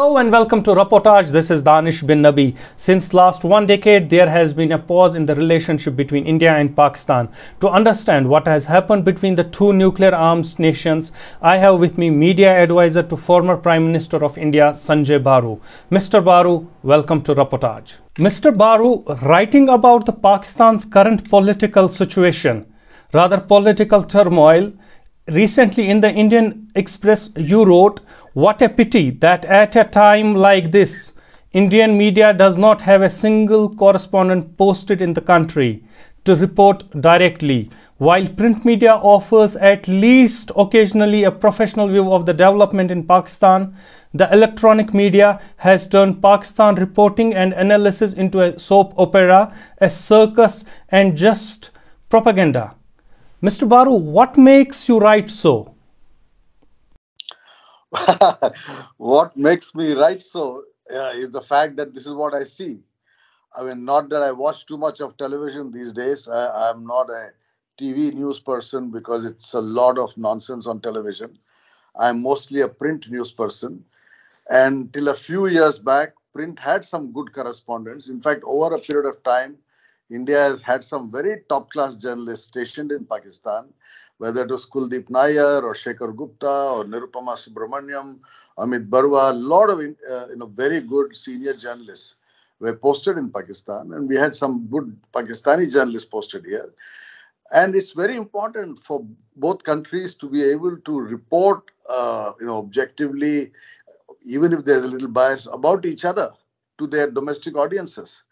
Hello and welcome to Reportage. This is Danish bin Nabi. Since last one decade, there has been a pause in the relationship between India and Pakistan. To understand what has happened between the two nuclear armed nations, I have with me media advisor to former Prime Minister of India, Sanjay Baru. Mr. Baru, welcome to Reportage. Mr. Baru, writing about the Pakistan's current political situation, rather political turmoil, recently in the Indian Express, you wrote, "What a pity that at a time like this, Indian media does not have a single correspondent posted in the country to report directly. While print media offers at least occasionally a professional view of the development in Pakistan, the electronic media has turned Pakistan reporting and analysis into a soap opera, a circus, and just propaganda." Mr. Baru, what makes you write so? What makes me write so is the fact that this is what I see. I mean, not that I watch too much of television these days. I'm not a TV news person because it's a lot of nonsense on television. I'm mostly a print news person. And till a few years back, print had some good correspondents. In fact, over a period of time, India has had some very top class journalists stationed in Pakistan, whether it was Kuldeep Nair or Shekhar Gupta or Nirupama Subramaniam, Amit Barua, a lot of very good senior journalists were posted in Pakistan, and we had some good Pakistani journalists posted here. And it's very important for both countries to be able to report, objectively, even if there's a little bias about each other to their domestic audiences.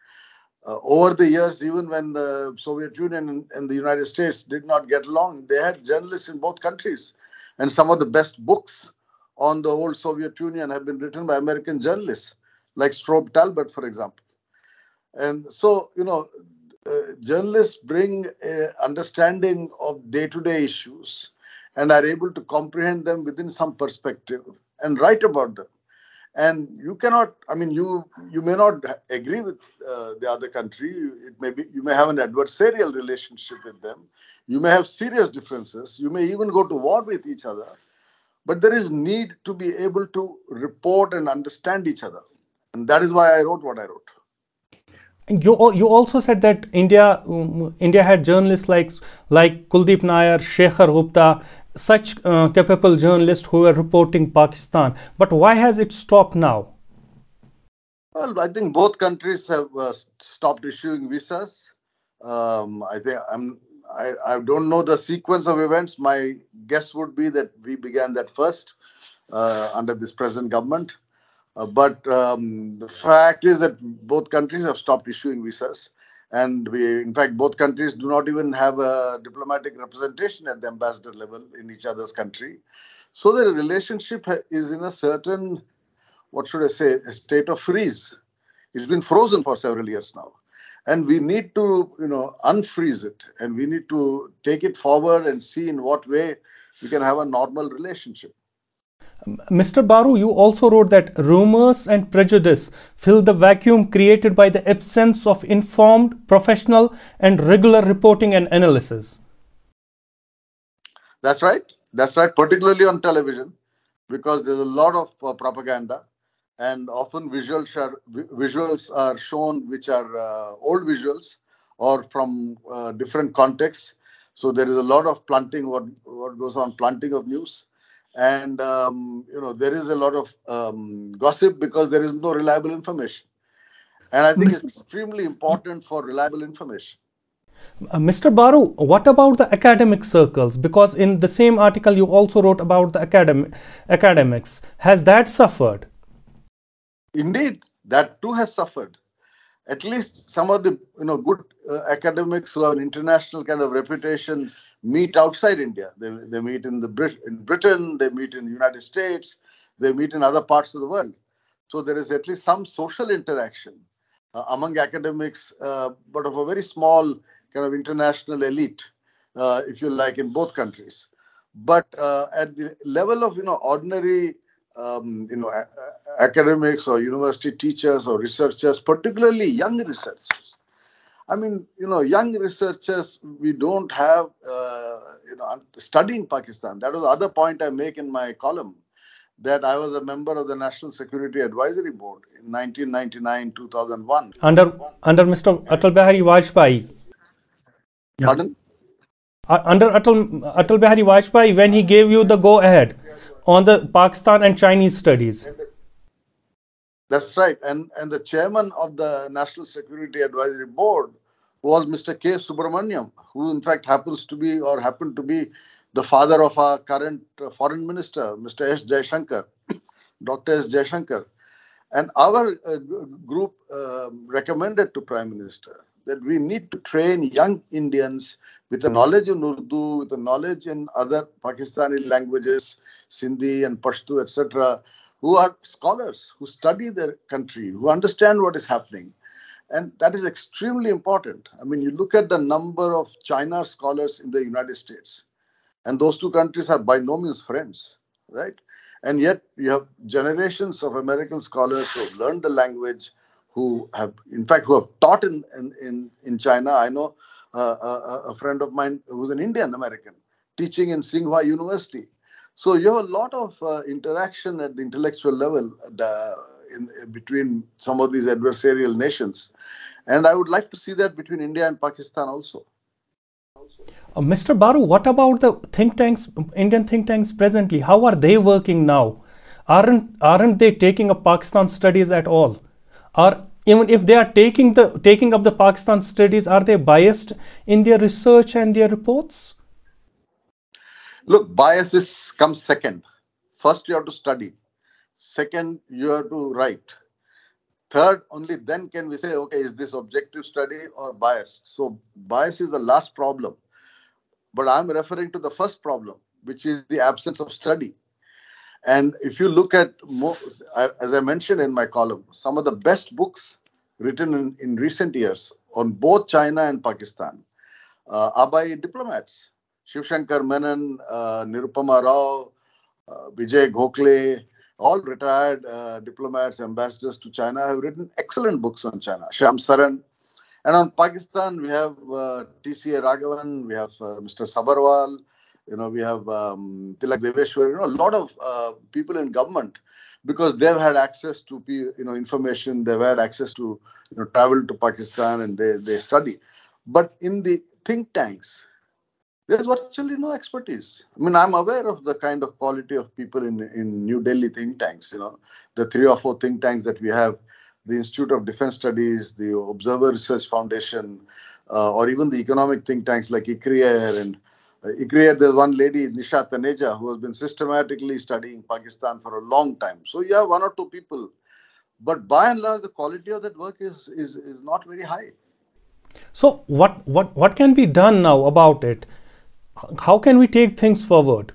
Over the years, even when the Soviet Union and the United States did not get along, they had journalists in both countries. And some of the best books on the old Soviet Union have been written by American journalists, like Strobe Talbot, for example. And so, journalists bring a understanding of day-to-day issues and are able to comprehend them within some perspective and write about them. And you cannot, you may not agree with the other country. You may have an adversarial relationship with them. You may have serious differences. You may even go to war with each other. But there is need to be able to report and understand each other. And that is why I wrote what I wrote. You also said that India had journalists like Kuldeep Nair, Shekhar Gupta, such capable journalists who were reporting Pakistan. But why has it stopped now? Well, I think both countries have stopped issuing visas. I don't know the sequence of events. My guess would be that we began that first under this present government. But the fact is that both countries have stopped issuing visas. And in fact, both countries do not even have a diplomatic representation at the ambassador level in each other's country. So the relationship is in a certain, what should I say, a state of freeze. It's been frozen for several years now. And we need to, unfreeze it. And we need to take it forward and see in what way we can have a normal relationship. Mr. Baru, you also wrote that rumors and prejudice fill the vacuum created by the absence of informed, professional, and regular reporting and analysis. That's right. That's right, particularly on television, because there's a lot of propaganda, and often visuals are shown which are old visuals or from different contexts. So there is a lot of planting, what goes on, planting of news. And, there is a lot of gossip because there is no reliable information. And I think it's extremely important for reliable information. Mr. Baru, what about the academic circles? Because in the same article you also wrote about the academics. Has that suffered? Indeed, that too has suffered. At least some of the good academics who have an international kind of reputation meet outside India. They meet in Britain, they meet in the United States, they meet in other parts of the world. So there is at least some social interaction among academics, but of a very small kind of international elite, if you like, in both countries. But at the level of ordinary academics or university teachers or researchers, particularly young researchers. I mean, young researchers, we don't have, studying Pakistan. That was the other point I make in my column, that I was a member of the National Security Advisory Board in 1999 2001. under under Mr. Atal Bihari Vajpayee. Yeah. Pardon? Under Atal Bihari Vajpayee, when he gave you the go ahead on the Pakistan and Chinese studies. That's right. And the chairman of the National Security Advisory Board was Mr. K. Subramaniam, who in fact happened to be the father of our current foreign minister, Mr. S. Jaishankar, Dr. S. Jaishankar. And our group recommended to Prime Minister that we need to train young Indians with a knowledge in Urdu, with a knowledge in other Pakistani languages, Sindhi and Pashto, etc., who are scholars, who study their country, who understand what is happening. And that is extremely important. I mean, you look at the number of China scholars in the United States, and those two countries are by no means friends, right? And yet you have generations of American scholars who have learned the language, who have taught in China. I know a friend of mine who's an Indian American teaching in Tsinghua University. So you have a lot of interaction at the intellectual level between some of these adversarial nations. And I would like to see that between India and Pakistan also. Mr. Baru, what about the think tanks, Indian think tanks presently? How are they working now? Aren't they taking up Pakistan studies at all? Or even if they are taking up the Pakistan studies, are they biased in their research and their reports? Look, biases come second. First, you have to study. Second, you have to write. Third, only then can we say, okay, is this objective study or biased? So, bias is the last problem. But I'm referring to the first problem, which is the absence of study. And if you look at, as I mentioned in my column, some of the best books written in recent years on both China and Pakistan are by diplomats. Shiv Shankar Menon, Nirupama Rao, Vijay Gokhale, all retired diplomats, ambassadors to China, have written excellent books on China. Shyam Saran. And on Pakistan, we have TCA Raghavan, we have Mr. Sabarwal, we have Tilak Deveshwar, a lot of people in government, because they've had access to information, they've had access to travel to Pakistan, and they study. But in the think tanks, there's virtually no expertise. I mean, I'm aware of the kind of quality of people in New Delhi think tanks, the 3 or 4 think tanks that we have, the Institute of Defense Studies, the Observer Research Foundation, or even the economic think tanks like ICRIER. And ICRIER, there's one lady, Nisha Taneja, who has been systematically studying Pakistan for a long time. So you have 1 or 2 people. But by and large, the quality of that work is not very high. So what can be done now about it? How can we take things forward?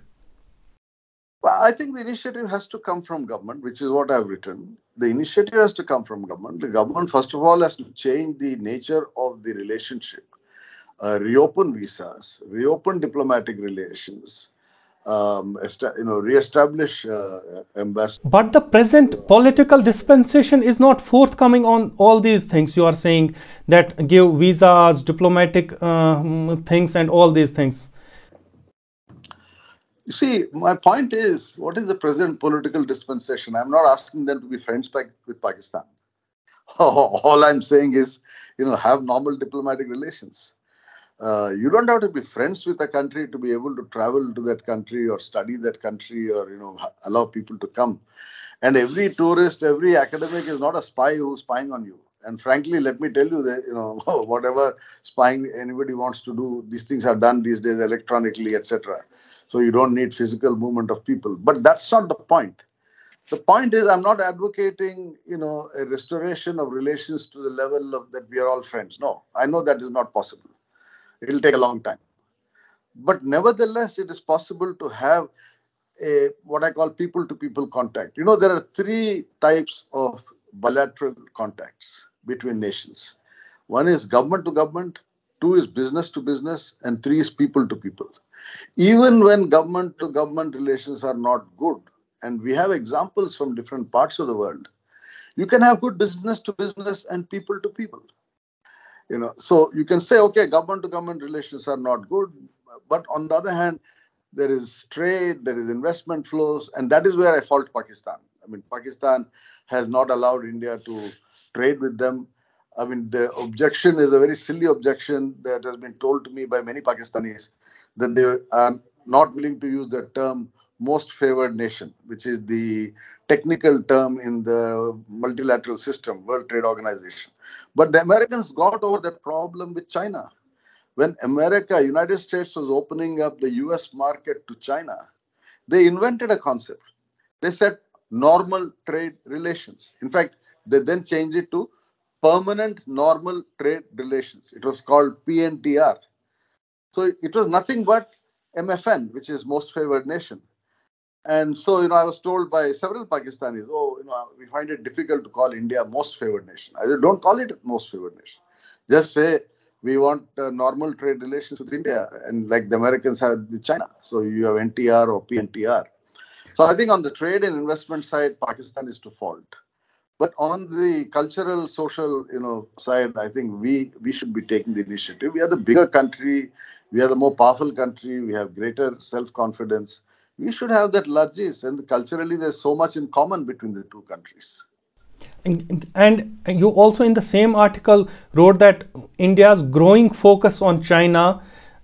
Well, I think the initiative has to come from government, which is what I've written. The initiative has to come from government. The government, first of all, has to change the nature of the relationship, reopen visas, reopen diplomatic relations, re-establish ambassadors. But the present political dispensation is not forthcoming on all these things. You are saying that give visas, diplomatic things, and all these things. You see, my point is, what is the present political dispensation? I'm not asking them to be friends with Pakistan. All I'm saying is, have normal diplomatic relations. You don't have to be friends with a country to be able to travel to that country or study that country, or allow people to come. And every tourist, every academic is not a spy who's spying on you. And frankly, let me tell you that whatever spying anybody wants to do, these things are done these days electronically, etc. So you don't need physical movement of people. But that's not the point. The point is, I'm not advocating a restoration of relations to the level of that we are all friends. No, I know that is not possible. It will take a long time. But nevertheless, it is possible to have what I call people-to-people contact. There are 3 types of bilateral contacts between nations. One is government to government, 2 is business to business, and 3 is people to people. Even when government to government relations are not good, and we have examples from different parts of the world, you can have good business to business and people to people. So you can say, okay, government to government relations are not good, but on the other hand, there is trade, there is investment flows, and that is where I fault Pakistan. I mean, Pakistan has not allowed India to trade with them. I mean, the objection is a very silly objection that has been told to me by many Pakistanis, that they are not willing to use the term most favored nation, which is the technical term in the multilateral system, World Trade Organization. But the Americans got over that problem with China. When America, United States was opening up the US market to China, they invented a concept. They said normal trade relations. In fact, they then changed it to permanent normal trade relations. It was called PNTR. So it was nothing but MFN, which is most favored nation. And so, I was told by several Pakistanis, oh, we find it difficult to call India most favored nation. I said, don't call it most favored nation. Just say we want normal trade relations with India, and like the Americans have with China. So you have NTR or PNTR. So I think on the trade and investment side, Pakistan is to fault. But on the cultural, social, side, I think we should be taking the initiative. We are the bigger country, we are the more powerful country, we have greater self-confidence. We should have that largesse, and culturally, there's so much in common between the two countries. And you also in the same article wrote that India's growing focus on China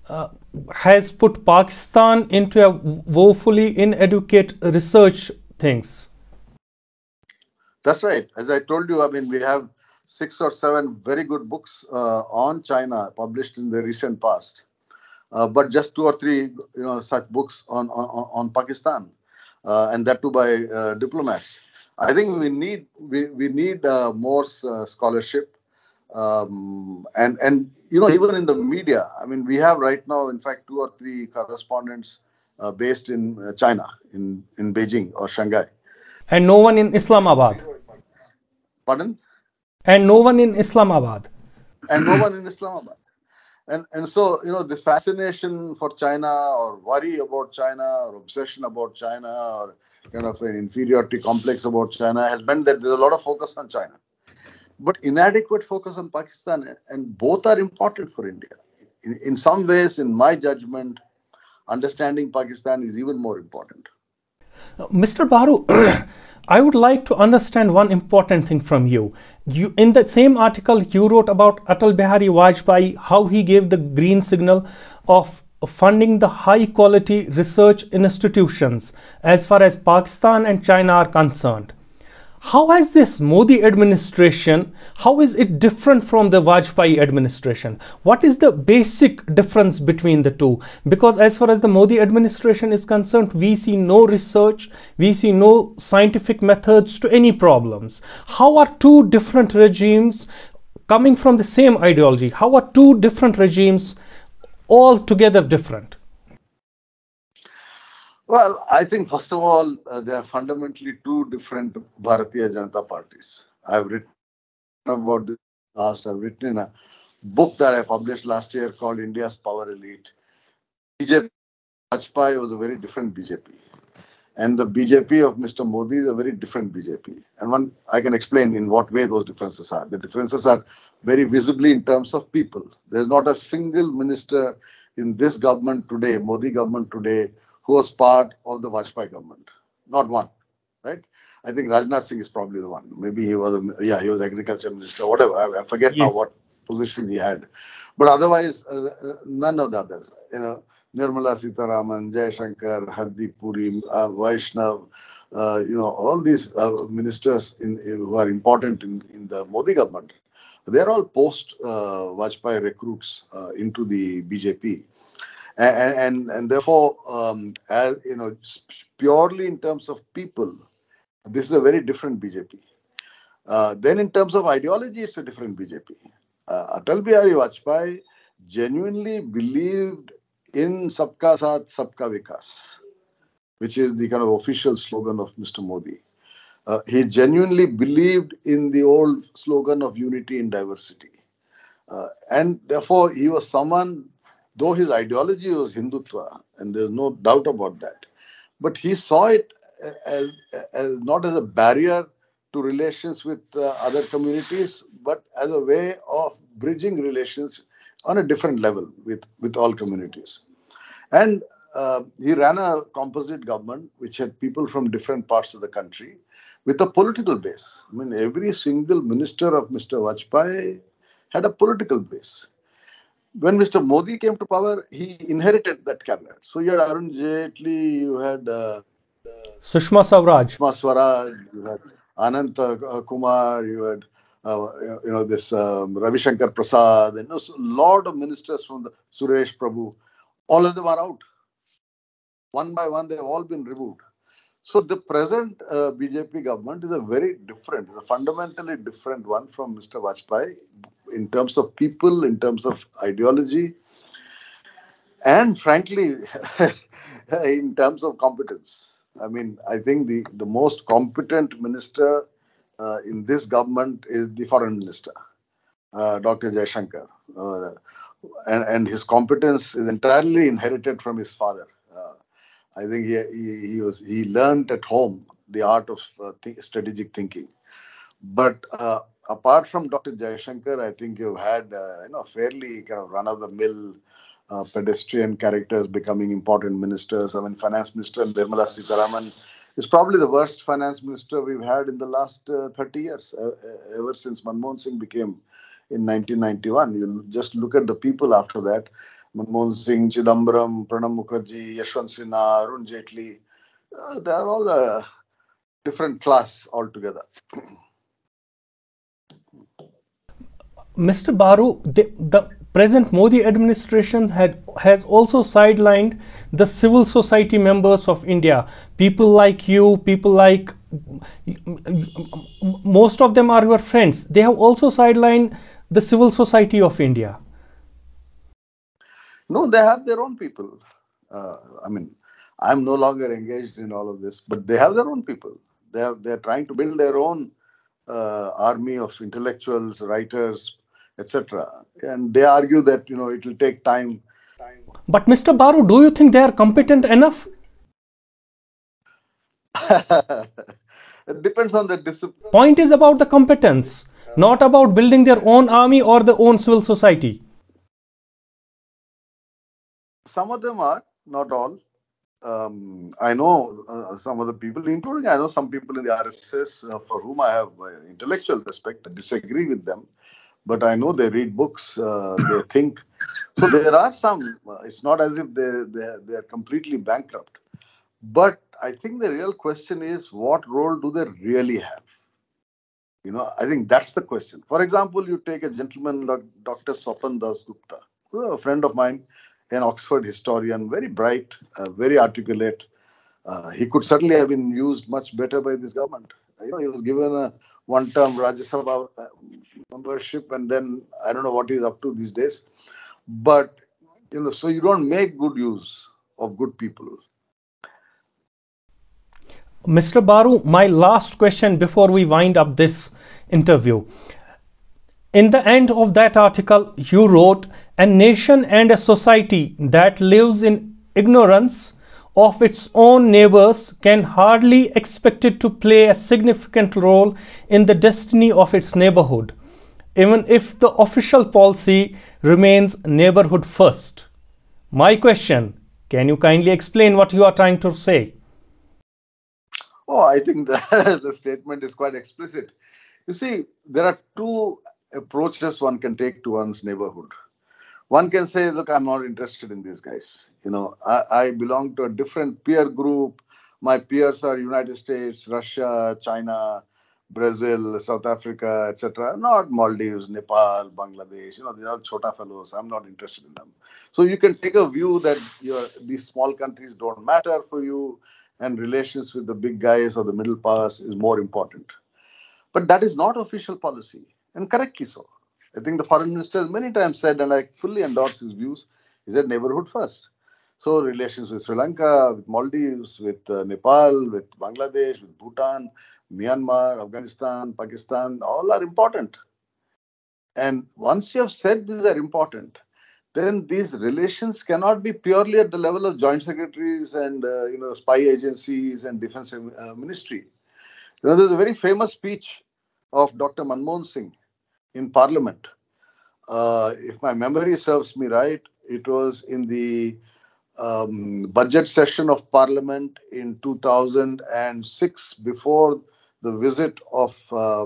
uh, has put Pakistan into a woefully inadequate research things. That's right. As I told you, I mean, we have 6 or 7 very good books on China published in the recent past. But just 2 or 3, such books on Pakistan, and that too by diplomats. I think we need more scholarship, and even in the media. I mean, we have right now, in fact, 2 or 3 correspondents based in China, in Beijing or Shanghai. And no one in Islamabad. Pardon? And no one in Islamabad. And no one in Islamabad. And so, this fascination for China, or worry about China, or obsession about China, or kind of an inferiority complex about China has meant that there's a lot of focus on China, but inadequate focus on Pakistan, and both are important for India. In some ways, in my judgment, understanding Pakistan is even more important. Mr. Baru, I would like to understand one important thing from you. You, in the same article, you wrote about Atal Bihari Vajpayee, how he gave the green signal of funding the high quality research institutions as far as Pakistan and China are concerned. How has this Modi administration, how is it different from the Vajpayee administration? What is the basic difference between the two? Because as far as the Modi administration is concerned, we see no research, we see no scientific methods to any problems. How are two different regimes coming from the same ideology? How are two different regimes altogether different? Well, I think first of all, they are fundamentally 2 different Bharatiya Janata parties. I've written about this past. I've written in a book that I published last year called India's Power Elite. BJP Vajpayee was a very different BJP. And the BJP of Mr. Modi is a very different BJP. And I can explain in what way those differences are. The differences are very visibly in terms of people. There's not a single minister in this government today, Modi government today, who was part of the Vajpayee government. Not one, right? I think Rajnath Singh is probably the one. Maybe he was agriculture minister, whatever. I forget now Yes. what position he had. But otherwise, none of the others. Nirmala Sitaraman, Jay Shankar, Hardeep Puri, Vaishnav, all these ministers who are important in the Modi government, they're all post Vajpayee recruits into the BJP. And therefore, as purely in terms of people, this is a very different BJP. Then, in terms of ideology, it's a different BJP. Atal Bihari Vajpayee genuinely believed in Sabka Saath, Sabka Vikas, which is the kind of official slogan of Mr. Modi. He genuinely believed in the old slogan of unity in diversity. And therefore, he was someone, though his ideology was Hindutva, and there's no doubt about that, but he saw it as, as not as a barrier to relations with other communities, but as a way of bridging relations on a different level with all communities. And he ran a composite government which had people from different parts of the country with a political base. I mean, every single minister of Mr. Vajpayee had a political base. When Mr. Modi came to power, he inherited that cabinet. So you had Arun Jaitley, you had Sushma Swaraj. Sushma Swaraj, you had Anant Kumar, you had this Ravi Shankar Prasad, and a lot of ministers from the Suresh Prabhu. All of them are out. One by one, they've all been removed. So the present BJP government is a very different, a fundamentally different one from Mr. Vajpayee in terms of people, in terms of ideology, and frankly, in terms of competence. I mean, I think the most competent minister in this government is the foreign minister, Dr. Jaishankar. And his competence is entirely inherited from his father. I think he learned at home the art of strategic thinking. But apart from Dr. Jaishankar, I think you've had fairly kind of run of the mill pedestrian characters becoming important ministers. I mean, Finance Minister Nirmala Sitharaman is probably the worst finance minister we've had in the last 30 years, ever since Manmohan Singh became in 1991. You just look at the people after that. Manmohan Singh, Chidambaram, Pranab Mukherjee, Yashwant Sinha, Arun Jaitley. They are all a different class altogether. Mr. Baru, the present Modi administration has also sidelined the civil society members of India. People like you, people like most of them are your friends. They have also sidelined the civil society of India. No, they have their own people. I mean, I'm no longer engaged in all of this, but they have their own people. They're trying to build their own army of intellectuals, writers, etc. And they argue that it will take time. But Mr. Baru, do you think they are competent enough? It depends on the discipline. Point is about the competence, not about building their own army or their own civil society. Some of them are, not all. I know some of the people, including I know some people in the RSS for whom I have intellectual respect. I disagree with them, but I know they read books, they think. So there are some. It's not as if they are completely bankrupt. But I think the real question is, what role do they really have? I think that's the question. For example, you take a gentleman like Dr. Swapan Das Gupta, a friend of mine, an Oxford historian, very bright, very articulate. He could certainly have been used much better by this government. He was given a one-term Rajya Sabha membership, and then I don't know what he's up to these days. But so you don't make good use of good people. Mr. Baru, my last question before we wind up this interview. In the end of that article, you wrote, a nation and a society that lives in ignorance of its own neighbors can hardly expect it to play a significant role in the destiny of its neighborhood, even if the official policy remains neighborhood first. My question, can you kindly explain what you are trying to say? Oh, I think the statement is quite explicit. You see, there are two approaches one can take to one's neighborhood. One can say, look, I'm not interested in these guys. I belong to a different peer group. My peers are United States, Russia, China, Brazil, South Africa, etc. Not Maldives, Nepal, Bangladesh. These are chota fellows. I'm not interested in them. So you can take a view that these small countries don't matter for you, and relations with the big guys or the middle powers is more important. But that is not official policy, and correctly so. I think the foreign minister has many times said, and I fully endorse his views, he said neighborhood first. So relations with Sri Lanka, with Maldives, with Nepal, with Bangladesh, with Bhutan, Myanmar, Afghanistan, Pakistan, all are important. And once you have said these are important, then these relations cannot be purely at the level of joint secretaries and spy agencies and defense ministry. There's a very famous speech of Dr. Manmohan Singh in Parliament. If my memory serves me right, it was in the budget session of Parliament in 2006 before the visit of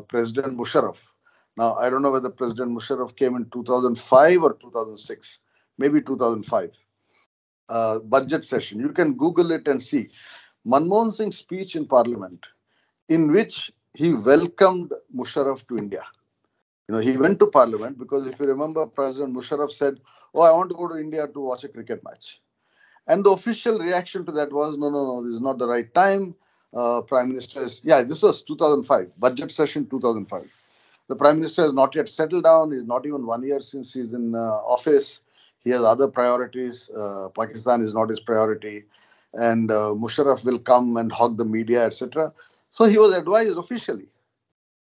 President Musharraf. Now, I don't know whether President Musharraf came in 2005 or 2006, maybe 2005. Budget session. You can Google it and see. Manmohan Singh's speech in Parliament, in which he welcomed Musharraf to India. He went to Parliament because if you remember, President Musharraf said, "Oh, I want to go to India to watch a cricket match." And the official reaction to that was, no, no, no, this is not the right time. Prime Minister yeah, this was 2005, budget session 2005. The Prime Minister has not yet settled down. He's not even 1 year since he's in office. He has other priorities. Pakistan is not his priority. And Musharraf will come and hog the media, etc. So he was advised officially.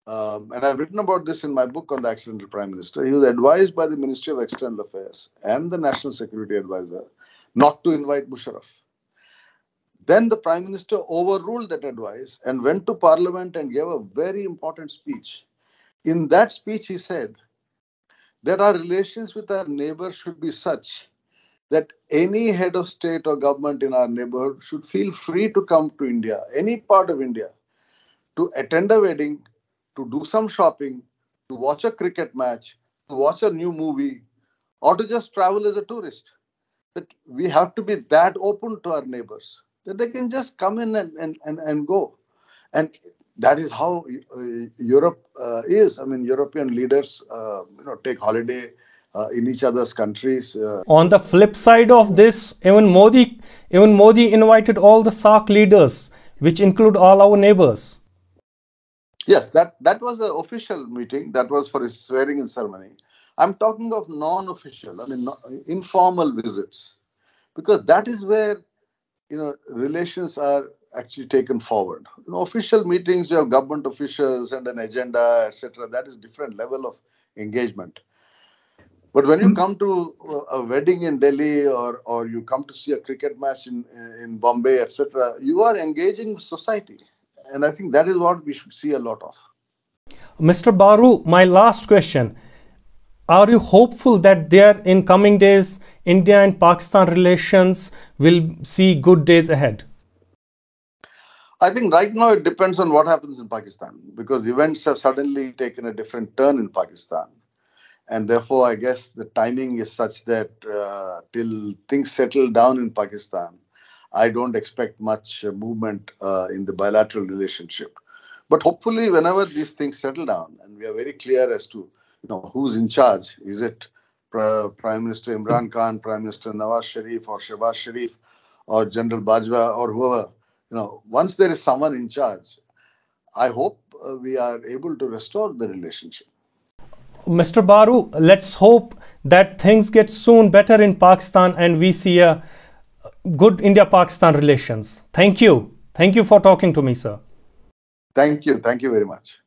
And I've written about this in my book on the accidental Prime Minister. He was advised by the Ministry of External Affairs and the National Security Advisor not to invite Musharraf. Then the Prime Minister overruled that advice and went to Parliament and gave a very important speech. In that speech, he said that our relations with our neighbors should be such that any head of state or government in our neighborhood should feel free to come to India, any part of India, to attend a wedding, to do some shopping, to watch a cricket match, to watch a new movie, or to just travel as a tourist. That we have to be that open to our neighbors that they can just come in and go. And that is how Europe is. I mean, European leaders, take holiday in each other's countries. On the flip side of this, even Modi invited all the SAARC leaders, which include all our neighbors. Yes, that was the official meeting. That was for his swearing-in ceremony. I'm talking of non-official, I mean, informal visits, because that is where relations are actually taken forward. Official meetings, you have government officials and an agenda, etc. That is different level of engagement. But when you come to a wedding in Delhi, or you come to see a cricket match in Bombay, etc., you are engaging with society, and I think that is what we should see a lot of. Mr. Baru, my last question. Are you hopeful that there in coming days, India and Pakistan relations will see good days ahead? I think right now it depends on what happens in Pakistan, because events have suddenly taken a different turn in Pakistan. And therefore, I guess the timing is such that till things settle down in Pakistan, I don't expect much movement in the bilateral relationship. But hopefully, whenever these things settle down and we are very clear as to who's in charge, is it Prime Minister Imran Khan, Prime Minister Nawaz Sharif, or Shehbaz Sharif, or General Bajwa, or whoever, once there is someone in charge, I hope we are able to restore the relationship. Mr. Baru, let's hope that things get soon better in Pakistan and we see a good India-Pakistan relations. Thank you. Thank you for talking to me, sir. Thank you. Thank you very much.